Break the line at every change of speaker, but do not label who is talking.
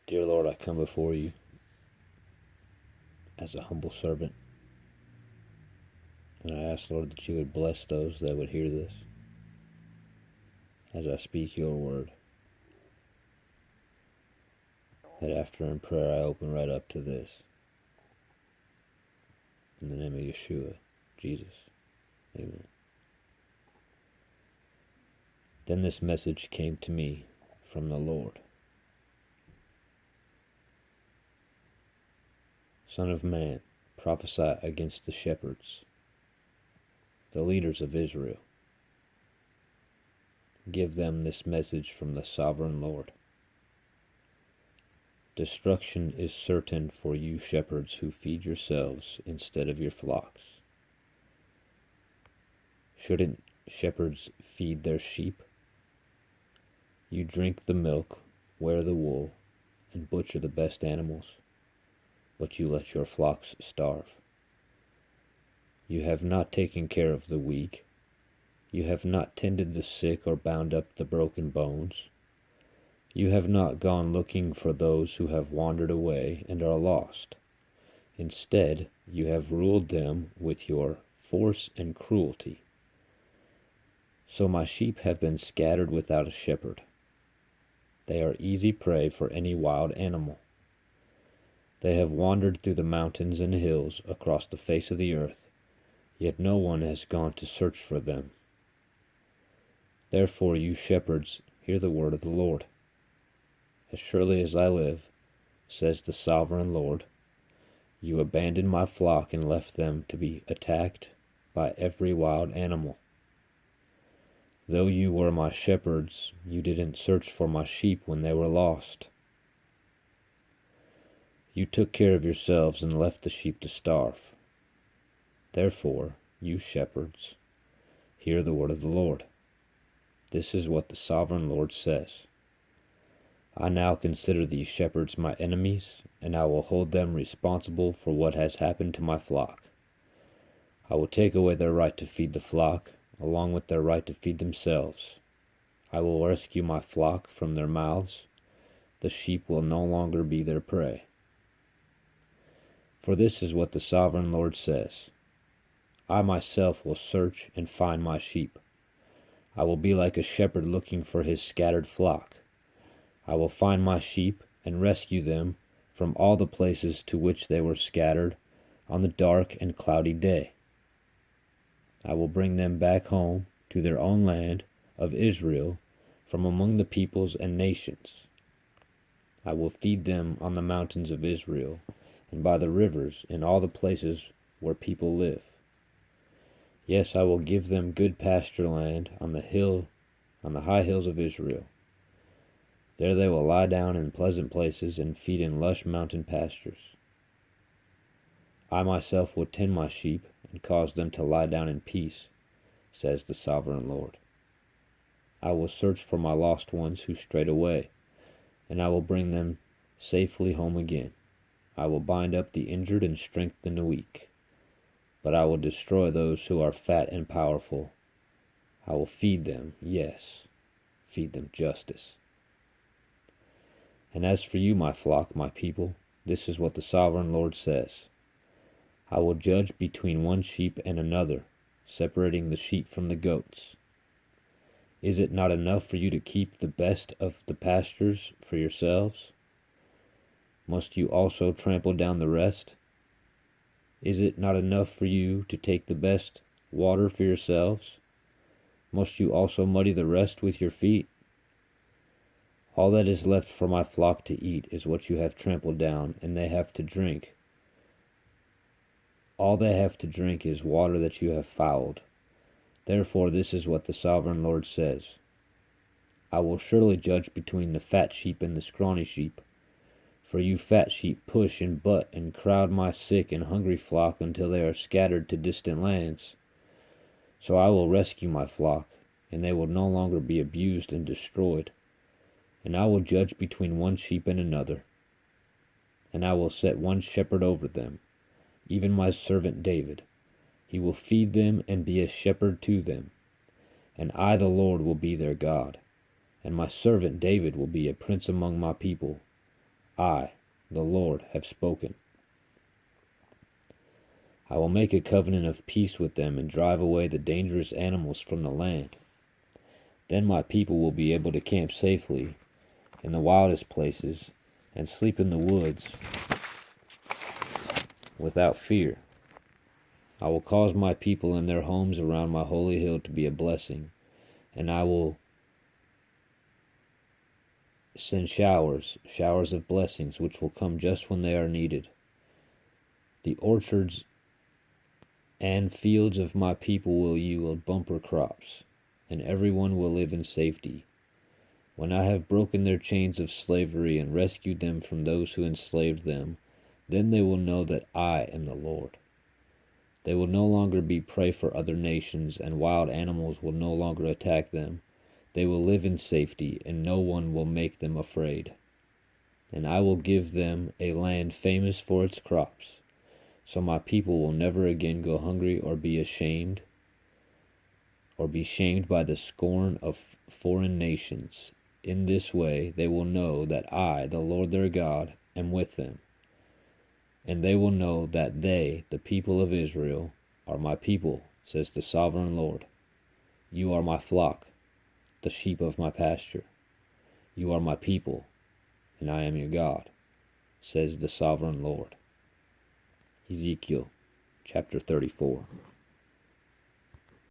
Dear Lord, I come before you as a humble servant, and I ask, Lord, that you would bless those that would hear this as I speak your word. That after in prayer I open right up to this. In the name of Yeshua, Jesus. Amen. Then this message came to me from the Lord. Son of man, prophesy against the shepherds, the leaders of Israel. Give them this message from the sovereign Lord. Destruction is certain for you shepherds who feed yourselves instead of your flocks. Shouldn't shepherds feed their sheep? You drink the milk, wear the wool, and butcher the best animals, but you let your flocks starve. You have not taken care of the weak. You have not tended the sick or bound up the broken bones. You have not gone looking for those who have wandered away and are lost. Instead, you have ruled them with your force and cruelty. So my sheep have been scattered without a shepherd. They are easy prey for any wild animal. They have wandered through the mountains and hills across the face of the earth, yet no one has gone to search for them. Therefore, you shepherds, hear the word of the Lord. As surely as I live, says the sovereign Lord, you abandoned my flock and left them to be attacked by every wild animal. Though you were my shepherds, you didn't search for my sheep when they were lost. You took care of yourselves and left the sheep to starve. Therefore, you shepherds, hear the word of the Lord. This is what the sovereign Lord says. I now consider these shepherds my enemies, and I will hold them responsible for what has happened to my flock. I will take away their right to feed the flock, along with their right to feed themselves. I will rescue my flock from their mouths. The sheep will no longer be their prey. For this is what the sovereign Lord says. I myself will search and find my sheep. I will be like a shepherd looking for his scattered flock. I will find my sheep and rescue them from all the places to which they were scattered on the dark and cloudy day. I will bring them back home to their own land of Israel from among the peoples and nations. I will feed them on the mountains of Israel and by the rivers in all the places where people live. Yes, I will give them good pasture land on the high hills of Israel. There they will lie down in pleasant places and feed in lush mountain pastures. I myself will tend my sheep and cause them to lie down in peace, says the sovereign Lord. I will search for my lost ones who strayed away, and I will bring them safely home again. I will bind up the injured and strengthen the weak, but I will destroy those who are fat and powerful. I will feed them, yes, feed them justice. And as for you, my flock, my people, this is what the sovereign Lord says. I will judge between one sheep and another, separating the sheep from the goats. Is it not enough for you to keep the best of the pastures for yourselves? Must you also trample down the rest? Is it not enough for you to take the best water for yourselves? Must you also muddy the rest with your feet? All that is left for my flock to eat is what you have trampled down, and they have to drink. All they have to drink is water that you have fouled. Therefore this is what the sovereign Lord says. I will surely judge between the fat sheep and the scrawny sheep. For you fat sheep push and butt and crowd my sick and hungry flock until they are scattered to distant lands. So I will rescue my flock, and they will no longer be abused and destroyed. And I will judge between one sheep and another, and I will set one shepherd over them, even my servant David. He will feed them and be a shepherd to them. And I, the Lord, will be their God, and my servant David will be a prince among my people. I, the Lord, have spoken. I will make a covenant of peace with them and drive away the dangerous animals from the land. Then my people will be able to camp safely in the wildest places and sleep in the woods without fear. I will cause my people and their homes around my holy hill to be a blessing, and I will send showers of blessings, which will come just when they are needed. The orchards and fields of my people will yield bumper crops, and everyone will live in safety. When I have broken their chains of slavery and rescued them from those who enslaved them, then they will know that I am the Lord. They will no longer be prey for other nations, and wild animals will no longer attack them. They will live in safety, and no one will make them afraid. And I will give them a land famous for its crops, so my people will never again go hungry or be shamed by the scorn of foreign nations. In this way they will know that I, the Lord their God, am with them. And they will know that they, the people of Israel, are my people, says the sovereign Lord. You are my flock, the sheep of my pasture. You are my people, and I am your God, says the sovereign Lord. Ezekiel chapter 34.